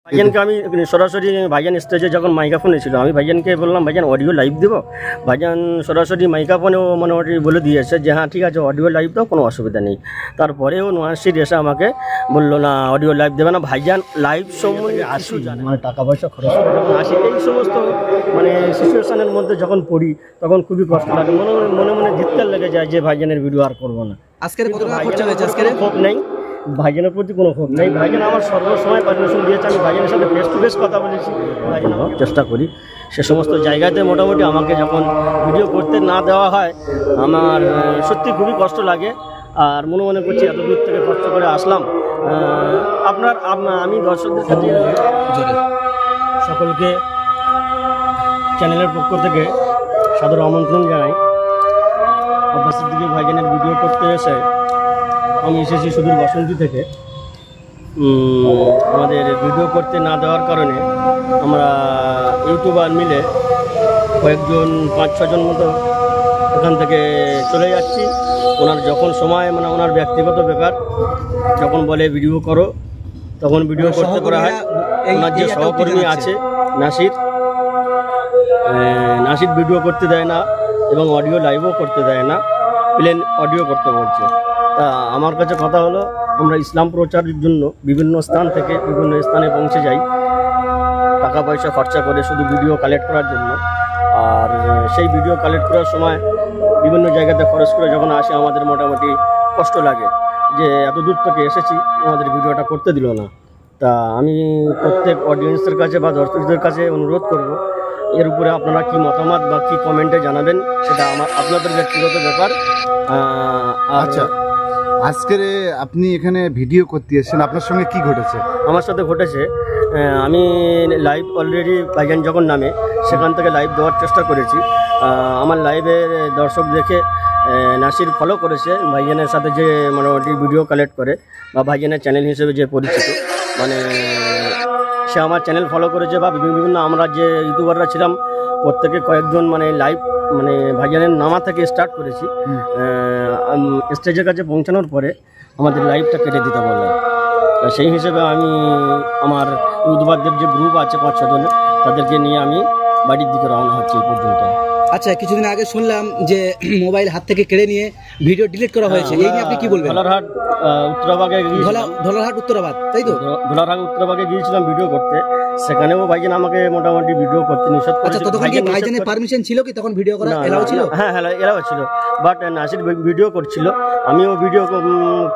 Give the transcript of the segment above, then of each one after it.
ভাইজানকে আমি সরাসরি ভাইজান স্টেজে যখন মাইক্রোফোনে ছিল আমি ভাইজানকে বললাম ভাইজান অডিও লাইভ দেবো। ভাইজান সরাসরি মাইক্রোফোনেও মোটামুটি বলে দিয়েছে যে হ্যাঁ ঠিক আছে অডিও লাইভ দাও, কোনো অসুবিধা নেই। তারপরেও নোয়াশির এসে আমাকে বললো না অডিও লাইভ দেবে না, ভাইজান লাইভ সম্বন্ধে আসি মানে টাকা পয়সা খরচ করে যখন আসি এই সমস্ত মানে সিচুয়েশনের মধ্যে যখন পড়ি তখন খুবই কষ্ট লাগে, মনে মনে ধিক্কার লেগে যায় যে ভাইজানের ভিডিও আর করবো না। আজকের ক্ষোভ নেই, ভাইজানের প্রতি কোনো ক্ষোভ নেই। ভাইজান আমার সর্বসময় পারমিশন দিয়েছে, আমি ভাইজানের সাথে ফেস টু ফেস কথা বলেছি, ভাইজান আমার চেষ্টা করি সে সমস্ত জায়গাতে মোটামুটি আমাকে যখন ভিডিও করতে না দেওয়া হয় আমার সত্যি খুবই কষ্ট লাগে। আর মনে করছি এত দূর থেকে কষ্ট করে আসলাম। আমি দর্শকদের কাছে সকলকে চ্যানেলের পক্ষ থেকে সাদর আমন্ত্রণ জানাই। আব্বাস সিদ্দিকী ভাইজানের ভিডিও করতে এসে আমি এসেছি সুদূর বাসন্তী থেকে। আমাদের ভিডিও করতে না দেওয়ার কারণে আমরা ইউটিউবার মিলে কয়েকজন 5-6 জন মতো এখান থেকে চলে যাচ্ছি। ওনার যখন সময় মানে ওনার ব্যক্তিগত ব্যাপার, যখন বলে ভিডিও করো তখন ভিডিও করতে করা হয়। ওনার যে সহকর্মী আছে নাসির ভিডিও করতে দেয় না এবং অডিও লাইভও করতে দেয় না, প্লেন অডিও করতে বলছে। তা আমার কাছে কথা হলো আমরা ইসলাম প্রচারের জন্য বিভিন্ন স্থান থেকে বিভিন্ন স্থানে পৌঁছে যাই টাকা পয়সা খরচা করে শুধু ভিডিও কালেক্ট করার জন্য। আর সেই ভিডিও কালেক্ট করার সময় বিভিন্ন জায়গাতে খরচ করে যখন আসে আমাদের মোটামুটি কষ্ট লাগে যে এত দূর থেকে এসেছি আমাদের ভিডিওটা করতে দিল না। তা আমি প্রত্যেক অডিয়েন্সের কাছে বা দর্শকদের কাছে অনুরোধ করব এর উপরে আপনারা কি মতামত বা কি কমেন্টে জানাবেন সেটা আপনাদের ব্যক্তিগত ব্যাপার। আচ্ছা, আজকের আপনি এখানে ভিডিও করতে এসেছেন, আপনার সঙ্গে কি ঘটেছে? আমার সাথে ঘটেছে আমি লাইভ অলরেডি ভাইজান যখন নামে সেখান থেকে লাইভ দেওয়ার চেষ্টা করেছি। আমার লাইভের দর্শক দেখে নাসির ফলো করেছে ভাইজানের সাথে যে মোটামুটি ভিডিও কালেক্ট করে বা ভাইজানের চ্যানেল হিসেবে যে পরিচিত, মানে সে আমার চ্যানেল ফলো করেছে বা বিভিন্ন আমরা যে ইউটিউবাররা ছিলাম প্রত্যেকে কয়েকজন মানে লাইভ মানে ভাইজানের নামা থেকে স্টার্ট করেছি। স্টেজের কাছে পৌঁছানোর পরে আমাদের লাইভটা কেটে দিতে বললাম। সেই হিসেবে আমি আমার ইউটিউবারদের যে গ্রুপ আছে 5-6 জনের তাদেরকে নিয়ে আমি বাড়ির দিকে রওনা হচ্ছি এই পর্যন্ত। আচ্ছা, কিছুদিন আগে শুনলাম যে মোবাইল হাত থেকে কেড়ে নিয়ে ভিডিও ডিলিট করা হয়েছে, এই নিয়ে আপনি কি বলবেন? ঢোলারহাট উত্তরাবাদ, তাই তো? ঢোলারহাট উত্তরাবাগে গিয়েছিলাম ভিডিও করতে, সেখানেও ভাইজান আমাকে মোটামুটি ভিডিও করতে নিষেধ করেছে। তখন কি ভাইজানের পারমিশন ছিল কি তখন ভিডিও করা এলাও ছিল? হ্যাঁ এলাও ছিল, বাট নাসির ভিডিও করছিল, আমিও ভিডিও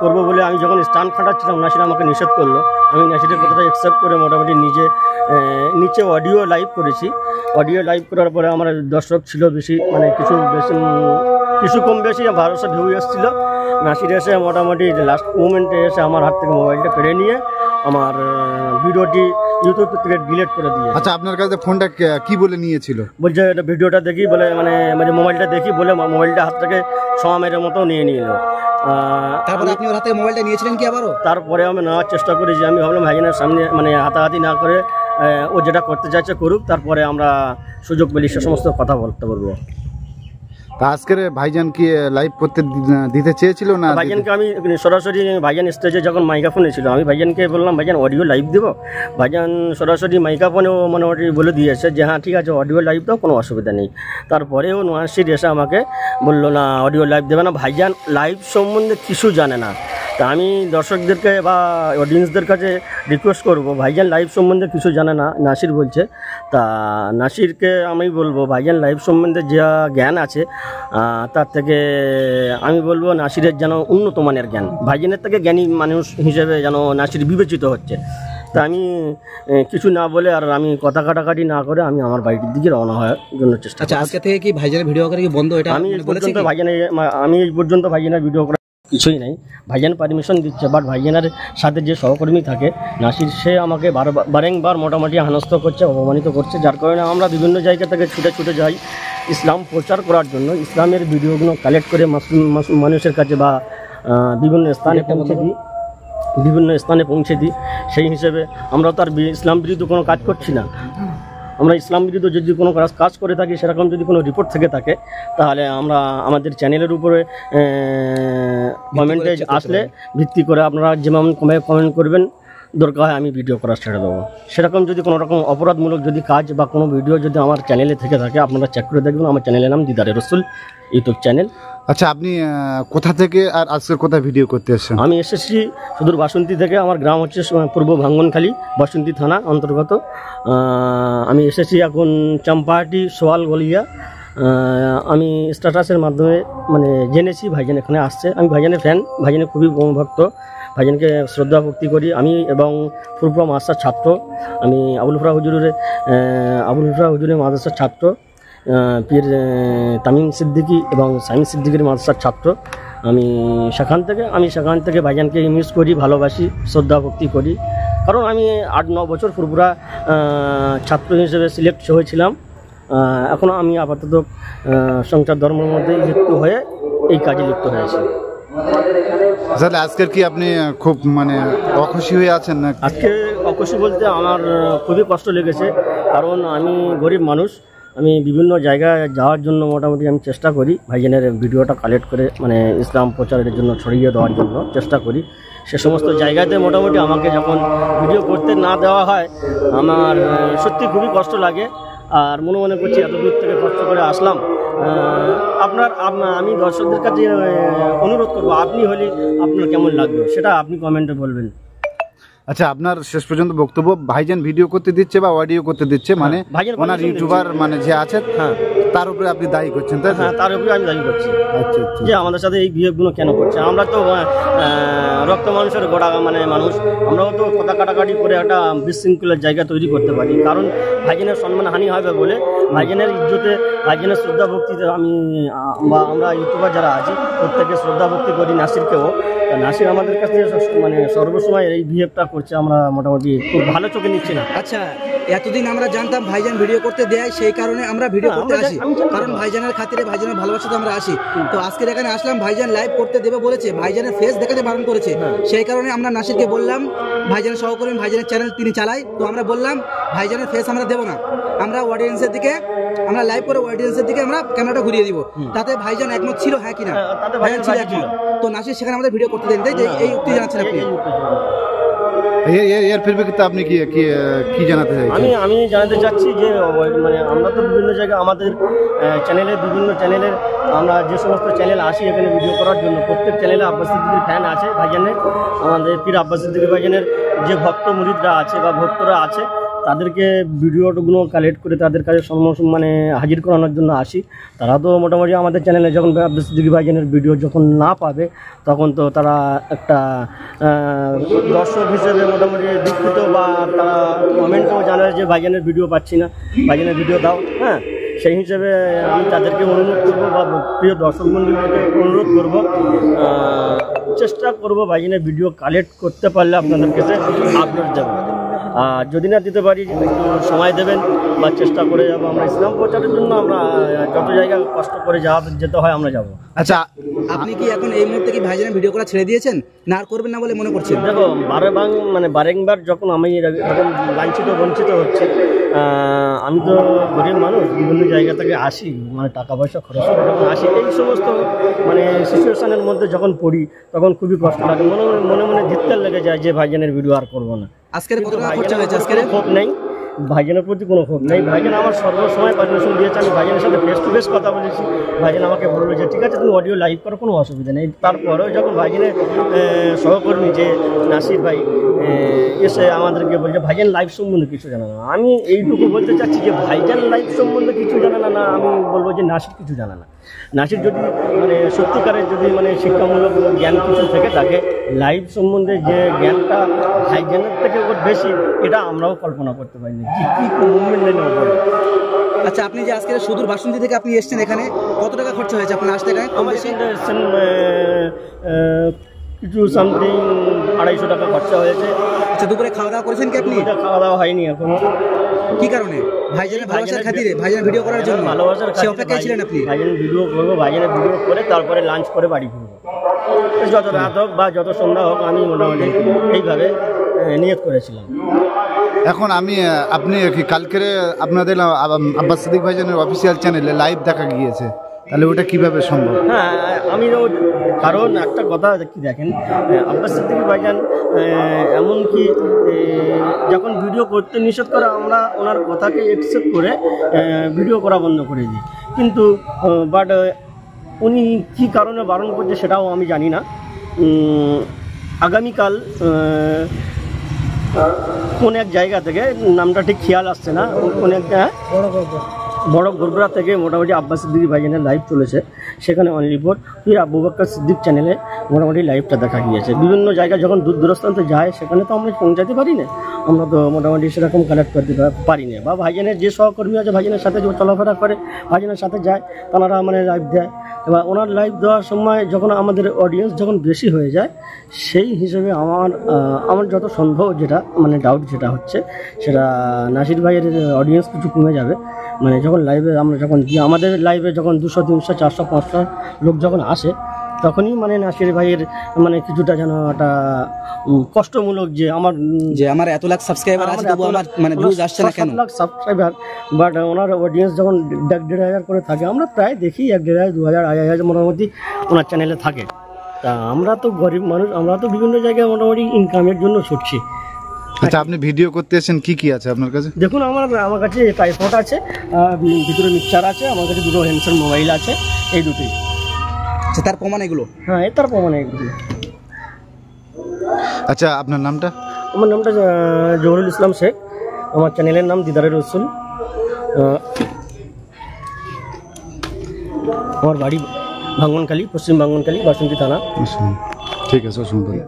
করব বলে আমি যখন স্ট্যান্ড খাটাচ্ছিলাম নাসির আমাকে নিষেধ করলো। আমি নাসিরের কথাটা অ্যাকসেপ্ট করে মোটামুটি নিচে অডিও লাইভ করেছি। অডিও লাইভ করার পরে আমার দর্শক ছিল বেশি, মানে কিছু কম বেশি 1200 ভিউ এসেছিল। নাসির এসে মোটামুটি লাস্ট মুমেন্টে এসে আমার হাত থেকে মোবাইলটা কেড়ে নিয়ে আমার ভিডিওটি ইউটিউব থেকে ডিলিট করে দিয়ে। আচ্ছা, আপনার কাছে ফোনটা কি বলে নিয়েছিল? বলছে এটা ভিডিওটা দেখি বলে মানে মোবাইলটা দেখি বলে মোবাইলটা হাত থেকে সমামের মতো নিয়ে নিল। তারপরে আপনি ওর হাতে মোবাইলটা নিয়েছিলেন কি আবারও? তারপরে আমি নেওয়ার চেষ্টা করেছি, আমি ভাবলাম ভাইজানের সামনে মানে হাতাহাতি না করে ও যেটা করতে চাইছে করুক, তারপরে আমরা সুযোগ পেলে সে সমস্ত কথা বলতে পারবো। তা আজকের ভাইজান কি লাইভ করতে দিতে চেয়েছিল না? ভাইজানকে আমি সরাসরি ভাইজান স্টেজে যখন মাইক্রোফোনে ছিল আমি ভাইজানকে বললাম ভাইজান অডিও লাইভ দেবো। ভাইজান সরাসরি মাইক্রোফোনেও মোটামুটি বলে দিয়েছে যে হ্যাঁ ঠিক আছে অডিও লাইভ দাও, কোনো অসুবিধা নেই। তারপরেও নোয়াশির এসে আমাকে বললো না অডিও লাইভ দেবে না, ভাইজান লাইভ সম্বন্ধে কিছু জানে না। তা আমি দর্শকদেরকে বা অডিয়েন্সদের কাছে রিকোয়েস্ট করব ভাইজান লাইভ সম্বন্ধে কিছু জানে না, নাসির বলছে। তা নাসিরকে আমি বলবো ভাইজান লাইভ সম্বন্ধে যা জ্ঞান আছে তার থেকে আমি বলবো নাসিরের যেন উন্নত মানের জ্ঞান, ভাইজানের থেকে জ্ঞানী মানুষ হিসেবে যেন নাসির বিবেচিত হচ্ছে। তা আমি কিছু না বলে আর আমি কথা কাটাকাটি না করে আমি আমার বাড়ির দিকে রওনা হওয়ার জন্য চেষ্টা। আচ্ছা, আজকে থেকে কি ভাইজানের ভিডিও করা কি বন্ধ? এটা আমি এই পর্যন্ত ভাইজানের ভিডিও করা কিছুই নাই, ভাইজান পারমিশন দিচ্ছে, বাট ভাইজানের সাথে যে সহকর্মী থাকে নাসির সে আমাকে বারংবার মোটামুটি হেনস্থ করছে, অপমানিত করছে, যার কারণে আমরা বিভিন্ন জায়গা থেকে ছুটে যাই ইসলাম প্রচার করার জন্য। ইসলামের ভিডিওগুলো কালেক্ট করে মানুষের কাছে বা বিভিন্ন স্থানে পৌঁছে দিই। সেই হিসেবে আমরা তো আর ইসলাম বিরুদ্ধে কোনো কাজ করছি না। আমরা ইসলাম বিরুদ্ধে যদি কোনো কাজ করে থাকি সেরকম যদি কোনো রিপোর্ট থেকে থাকে তাহলে আমরা আমাদের চ্যানেলের উপরে কমেন্টে আসলে ভিত্তি করে আপনারা যেমন কমেন্ট করবেন দরকার হয় আমি ভিডিও করা ছেড়ে দেবো। সেরকম যদি কোনো রকম অপরাধমূলক যদি কাজ বা কোনো ভিডিও যদি আমার চ্যানেলে থেকে থাকে আপনারা চেক করে দেখবেন। আমার চ্যানেলের নাম দিদারে রসুল ইউটিউব চ্যানেল। আচ্ছা, আপনি কোথা থেকে আর আজকের কোথায় ভিডিও করতে এসেছেন? আমি এসেছি সুদূর বাসন্তী থেকে। আমার গ্রাম হচ্ছে পূর্ব ভাঙ্গনখালী, বাসন্তী থানা অন্তর্গত। আমি এসেছি এখন চম্পাহাটি সোয়াল গলিয়া। আমি স্ট্যাটাসের মাধ্যমে মানে জেনেছি ভাইজান এখানে আসছে। আমি ভাইজানের ফ্যান, ভাইজানের খুবই ভক্ত, ভাইজানকে শ্রদ্ধা ভক্তি করি আমি এবং ফুরপুরা মাদ্রাসার ছাত্র। আমি আবুল ফরা হুজুরের মাদ্রাসার ছাত্র, পীর তামিম সিদ্দিকী এবং সাইম সিদ্দিকীর মাদ্রাসার ছাত্র। আমি সেখান থেকে ভাইজানকে মিস করি, ভালোবাসি, শ্রদ্ধা ভক্তি করি। কারণ আমি 8-9 বছর ফুরপুরা ছাত্র হিসেবে সিলেক্ট হয়েছিলাম। এখনও আমি আপাতত সংসার ধর্মের মধ্যে লিপ্ত হয়ে এই কাজে লিপ্ত হয়েছি। তাহলে আজকের কি আপনি খুব মানে অখুশি হয়ে আছেন না? আজকে অখুশি বলতে আমার খুবই কষ্ট লেগেছে, কারণ আমি গরিব মানুষ। আমি বিভিন্ন জায়গায় যাওয়ার জন্য মোটামুটি আমি চেষ্টা করি ভাইজানের ভিডিওটা কালেক্ট করে মানে ইসলাম প্রচারের জন্য ছড়িয়ে দেওয়ার জন্য চেষ্টা করি। সে সমস্ত জায়গাতে মোটামুটি আমাকে যখন ভিডিও করতে না দেওয়া হয় আমার সত্যি খুবই কষ্ট লাগে। আর মনে করছি এত দূর থেকে কষ্ট করে আসলাম। আমি দর্শকদের কাছে অনুরোধ করবো, আপনি হলে আপনার কেমন লাগবে সেটা আপনি কমেন্টে বলবেন। আচ্ছা, আপনার শেষ পর্যন্ত বক্তব্য, ভাইজান ভিডিও করতে দিচ্ছে বা অডিও করতে দিচ্ছে মানে ওনার ইউটিউবার মানে যে আছে তার উপরে আপনি দায়ী করছেন, তাই? হ্যাঁ, তার উপরে আমি দায়ী করছি। আচ্ছা, যে আমাদের সাথে এই বিহেভগুলো কেন করছে? আমরা তো রক্ত মানুষের গোড়া মানে মানুষ, আমরাও তো কথা কাটাকাটি করে একটা বিশৃঙ্খলার জায়গা তৈরি করতে পারি। কারণ ভাইজানের সম্মান হানি হবে বলে, ভাইজানের ইজ্জতে, ভাইজানের শ্রদ্ধা ভক্তিতে আমি বা আমরা ইউটিউবার যারা আছি প্রত্যেকে শ্রদ্ধা ভক্তি করি। নাসিরকেও, নাসির আমাদের কাছে মানে সর্বসময় এই বিহেভটা করছে, আমরা মোটামুটি খুব ভালো চোখে নিচ্ছি না। আচ্ছা, এতদিন আমরা জানতাম ভাইজান ভিডিও করতে দেয়, সেই কারণে আমরা ভিডিও করতে আসি, কারণ ভাইজানের খাতিরে, ভাইজানের ভালোবাসাতে আমরা আসি। তো আজকের এখানে আসলাম, ভাইজান লাইভ করতে দেবে বলেছে, ভাইজানের ফেস দেখাতে বারণ করেছে। সেই কারণে আমরা নাসিরকে বললাম, ভাইজানের সহকর্মী, ভাইজানের চ্যানেল তিনি চালায়, তো আমরা বললাম ভাইজানের ফেস আমরা দেবো না, আমরা অডিয়েন্সের দিকে আমরা লাইভ করে অডিয়েন্সের দিকে আমরা ক্যামেরাটা ঘুরিয়ে দিব। তাতে ভাইজান একমত ছিল, হ্যাঁ কিনা? ভাইজান ছিল একমত। তো নাসির সেখানে আমাদের ভিডিও করতে দেন, তাই যে এই উক্তি জানাচ্ছেন আপনি। এর পরিপ্রেক্ষিতে আপনি কি জানাতে চাইছেন? আমি জানাতে চাচ্ছি যে মানে আমরা তো বিভিন্ন জায়গায় আমাদের বিভিন্ন চ্যানেলের আমরা যে সমস্ত চ্যানেল আসি এখানে ভিডিও করার জন্য, প্রত্যেক চ্যানেলে আব্বাস সিদ্দিকীর ফ্যান আছে ভাইজানের। আমাদের পীর আব্বাস সিদ্দিকী ভাইজানের যে ভক্ত মুরিদরা আছে বা ভক্তরা আছে তাদেরকে ভিডিওগুলো কালেক্ট করে তাদের কাছে মানে হাজির করানোর জন্য আসি। তারা তো মোটামুটি আমাদের চ্যানেলে যখন আব্বাস সিদ্দিকী ভাইজানের ভিডিও যখন না পাবে তখন তো তারা একটা দর্শক হিসেবে মোটামুটি দুঃখিত, বা তারা কমেন্টেও জানায় যে ভাইজানের ভিডিও পাচ্ছি না, ভাইজানের ভিডিও দাও। হ্যাঁ, সেই হিসেবে আমি তাদেরকে অনুরোধ করবো বা প্রিয় দর্শক মণ্ডলীকে অনুরোধ করবো, চেষ্টা করবো ভাইজানের ভিডিও কালেক্ট করতে পারলে আপনাদের কাছে আপলোড দেবো। আর যদি না দিতে পারি একটু সময় দেবেন বা চেষ্টা করে যাবো। আমরা ইসলাম প্রচারের জন্য আমরা যত জায়গায় কষ্ট করে যেতে হয় আমরা যাব। আচ্ছা, আপনি কি এখন এই মুহূর্তে কি ভাইজানের ভিডিও করা ছেড়ে দিয়েছেন, না আর করবেন না বলে মনে করছেন? দেখো, বারেংবার যখন আমি এরকম লাঞ্ছিত বঞ্চিত হচ্ছে, আমি তো গরিব মানুষ, বিভিন্ন জায়গা থেকে আসি, মানে টাকা পয়সা খরচ করে যখন আসি, এই সমস্ত মানে সিচুয়েশনের মধ্যে যখন পড়ি তখন খুবই কষ্ট লাগে, মনে ধিক্কার লেগে যায় যে ভাইজানের ভিডিও আর করবো না। আজকের কত টাকা খরচা হয়েছে? আজকের ক্ষোভ নেই, ভাইজানের প্রতি কোনো ক্ষোভ নেই। ভাইজান আমার সর্বসময় পারমিশন দিয়েছে, আমি ভাইজানের সাথে ফেস টু ফেস কথা বলেছি। ভাইজান আমাকে বললো যে ঠিক আছে তুমি অডিও লাইভ করো, কোনো অসুবিধা নেই। তারপরেও যখন ভাইজানের সহকর্মী যে নাসির ভাই এসে আমাদেরকে বলছে ভাইজান লাইভ সম্বন্ধে কিছু জানে না, আমি এইটুকু বলতে চাচ্ছি যে ভাইজান লাইভ সম্বন্ধে কিছু জানে না, না আমি বলবো যে নাসির কিছু জানে না। নাসির যদি মানে সত্যিকারের যদি মানে শিক্ষামূলক জ্ঞান কিছু থেকে থাকে, লাইভ সম্বন্ধে যে জ্ঞানটা ভাইজানের থেকে ওর বেশি, এটা আমরাও কল্পনা করতে পারিনি কি মুভমেন্ট নেই বলে। আচ্ছা, আপনি যে আজকে সুদূর বাসন্তী থেকে আপনি এসেছেন, এখানে কত টাকা খরচা হয়েছে আপনার আসতে? এখানে আমার এখানে এসেছেন কিছু সামথিং 250 টাকা খরচা হয়েছে। আচ্ছা, দুপুরে খাওয়া দাওয়া করেছেন কি আপনি? খাওয়া দাওয়া হয়নি এখনো। কি কারণে? ভাইজানের ভালোবাসার খাতিরে, ভাইজানের ভিডিও করার জন্য, ভালোবাসার সে অপেক্ষায় ছিলেন আপনি? ভাইজানের ভিডিও করবো, ভাইজানের ভিডিও করে তারপরে লাঞ্চ করে বাড়ি ফিরবো। যত রাত হোক বা যত সন্ধ্যা হোক আমি মোটামুটি এইভাবে নিয়ত করেছিলাম। এখন আপনি কি কালকের আপনাদের আব্বাস সিদ্দিক ভাইজানের অফিসিয়াল চ্যানেলে লাইভ দেখা গিয়েছে, তাহলে ওটা কিভাবে সম্ভব? হ্যাঁ আমি কারণ একটা কথা কি দেখেন, আব্বাস সিদ্দিকী ভাইজান এমনকি যখন ভিডিও করতে নিষেধ করে আমরা ওনার কথাকে অ্যাকসেপ্ট করে ভিডিও করা বন্ধ করে দিই, কিন্তু বাট উনি কী কারণে বারণ করছে সেটাও আমি জানি না। আগামীকাল কোন এক জায়গা থেকে, নামটা ঠিক খেয়াল আসছে না, কোন একটা বড় গোরগোড়া থেকে মোটামুটি আব্বাস সিদ্দিকী ভাইজানের লাইভ চলেছে, সেখানে অনলি ফর পীর আবু বকর সিদ্দিক চ্যানেলে মোটামুটি লাইভটা দেখা গিয়েছে। বিভিন্ন জায়গায় যখন দূর দূরস্থান্তে যায় সেখানে তো আমরা পৌঁছাতে পারি না, আমরা তো মোটামুটি সেরকম কালেক্ট করতে পারি না, বা ভাইজানের যে সহকর্মী আছে ভাইজানের সাথে যে চলাফেরা করে ভাইজানের সাথে যায় তারা মানে লাইভ দেয়, এবার ওনার লাইভ দেওয়ার সময় যখন আমাদের অডিয়েন্স যখন বেশি হয়ে যায় সেই হিসেবে আমার যত সন্দেহ যেটা মানে ডাউট যেটা হচ্ছে সেটা নাসির ভাইয়ের অডিয়েন্স কিছু কমে যাবে। মানে যখন লাইভে আমরা যখন আমাদের লাইভে যখন 200, 300, 400, 500 লোক যখন আসে তখনই মানে নাসির ভাইয়ের মানে কিছুটা যেন একটা কষ্টমূলক যে আমার এত লাখ সাবস্ক্রাইবার আছে তবু আমার মানে ভিউজ আসছে না কেন, lakh subscriber, but owner audience যখন 1,500 করে থাকে, আমরা প্রায় দেখি 1,500, 2,000, 2,500 মোটামুটি ওনার চ্যানেলে থাকে। তা আমরা তো গরিব মানুষ, আমরা তো বিভিন্ন জায়গায় মোটামুটি ইনকামের জন্য ছুটছি। আচ্ছা, আপনি ভিডিও করতে এসেছেন, কি কি আছে আপনার কাছে? দেখুন আমার কাছে ট্রাইপড আছে, ভিতরে মিক্সচার আছে, আমার কাছে দুটো হ্যান্ডসেট মোবাইল আছে, এই দুটোই। আচ্ছা, তার প্রমাণ এগুলো? হ্যাঁ, তার প্রমাণ এগুলো। আচ্ছা, আপনার নামটা? আমার নামটা জহুরুল ইসলাম শেখ, আমার চ্যানেলের নাম দিদারে রসুল, আমার বাড়ি ভাঙ্গনখালী, পশ্চিম ভাঙ্গনখালী, বাসন্তী থানা। ঠিক আছে, অসংখ্য